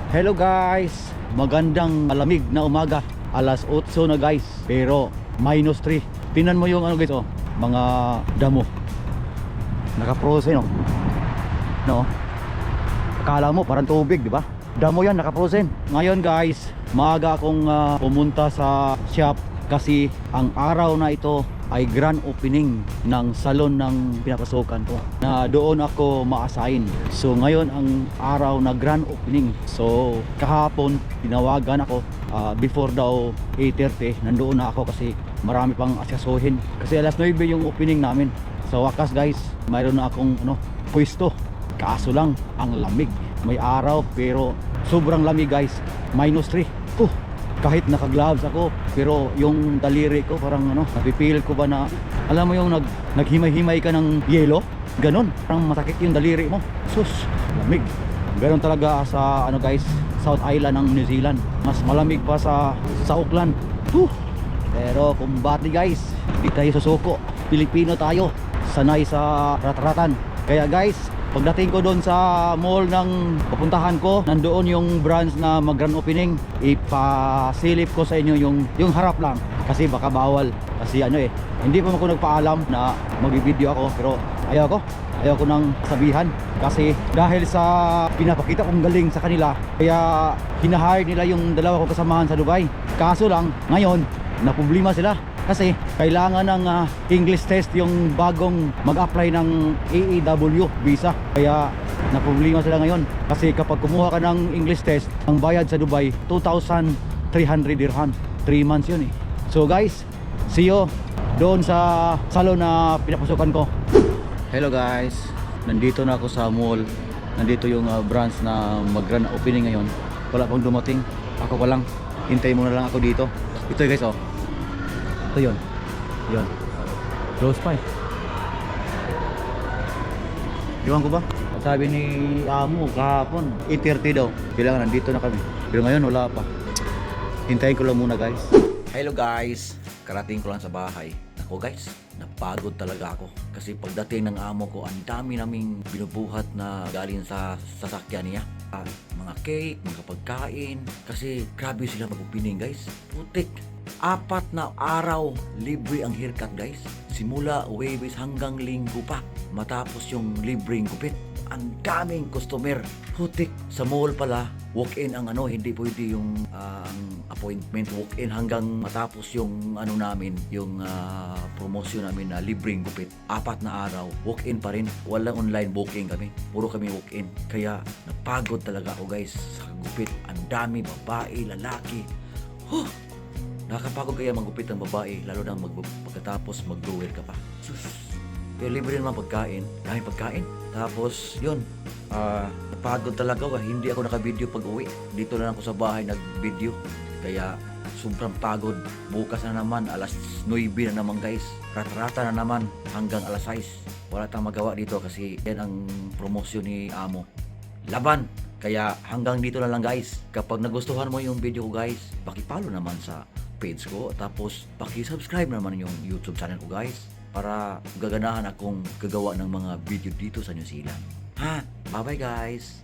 Hello guys, magandang malamig na umaga. Alas 8 na guys, pero -3. Tingnan mo yung ano guys, oh, mga damo. Naka-frozen, oh. No? Akala mo parang tubig, di ba? Damo yan, naka-frozen. Ngayon guys, maaga akong pumunta sa shop kasi ang araw na ito ay grand opening ng salon ng pinapasukan ko na doon ako ma-assign. So ngayon ang araw na grand opening. So kahapon tinawagan ako before daw 8:30 nandoon na ako kasi marami pang asikasuhin kasi alas 9 yung opening namin. Sa wakas guys, mayroon na akong pwesto. Kaso lang ang lamig. May araw pero sobrang lamig guys. -3. Kahit naka-gloves ako, pero yung daliri ko parang napipil ko ba na, alam mo yung naghimay-himay ka ng yelo? Ganon, parang masakit yung daliri mo. Sus, lamig. Ganon talaga sa guys, South Island ng New Zealand. Mas malamig pa sa Auckland. Pero kumbati guys, di tayo susuko. Pilipino tayo, sanay sa rat-ratan. Kaya guys, pagdating ko doon sa mall ng pupuntahan ko, nandoon yung branch na mag-grand opening. Ipasilip ko sa inyo yung harap lang kasi baka bawal. Kasi hindi pa ako nagpaalam na mag-video ako, pero ayaw ko nang sabihan kasi dahil sa pinapakita kong galing sa kanila, kaya hinahire nila yung dalawa ko kasamahan sa Dubai. Kaso lang ngayon naproblema sila kasi kailangan ng English test yung bagong mag-apply ng AEW visa. Kaya naproblema sila ngayon kasi kapag kumuha ka ng English test, ang bayad sa Dubai 2,300 dirham. 3 months yun. So guys, see you doon sa salon na pinapasukan ko. Hello guys, nandito na ako sa mall. Nandito yung branch na mag-grand opening ngayon. Wala pang dumating, ako pa lang. Hintay muna lang ako dito. Ito guys, oh. Ito yun. Close pa. Iwan ko ba? Sabi ni Amo kahapon 8:30 daw. Kailangan nandito na kami. Pero ngayon wala pa. Hintayin ko lang muna guys. Hello guys, karating ko lang sa bahay. Ako guys, napagod talaga ako. Kasi pagdating ng amo ko, ang dami naming binubuhat na galing sa sasakyan niya. Mga cake, mga pagkain. Kasi grabe sila mag-opening guys. Putik. 4 na araw libre ang haircut guys. Simula Huwebes hanggang Linggo pa. Matapos yung libreng gupit. Ang daming customer. Putik. Sa mall pala, walk-in ang hindi pwede yung appointment. Walk-in hanggang matapos yung namin, yung promotion namin na libreng gupit. 4 na araw, walk-in pa rin. Walang online booking kami. Puro kami walk-in. Kaya napagod talaga ako guys sa gupit. Ang dami, babae, lalaki. Nakakapagod kaya magupit ng babae, lalo na pagkatapos mag-blower ka pa. Sus. Pero libre naman pagkain, daming pagkain. Tapos yun, napagod talaga ako. Hindi ako naka-video pag uwi. Dito na lang ako sa bahay nag-video. Kaya sobrang pagod. Bukas na naman, alas 9 na naman guys. Rat-rata na naman hanggang alas 6. Wala tayong magawa dito kasi yan ang promosyon ni Amo. Laban! Kaya hanggang dito na lang guys. Kapag nagustuhan mo yung video ko guys, paki-follow naman sa page ko. Tapos paki-subscribe naman yung YouTube channel ko guys. Para gaganahan akong gagawa ng mga video dito sa New Zealand. Bye bye guys!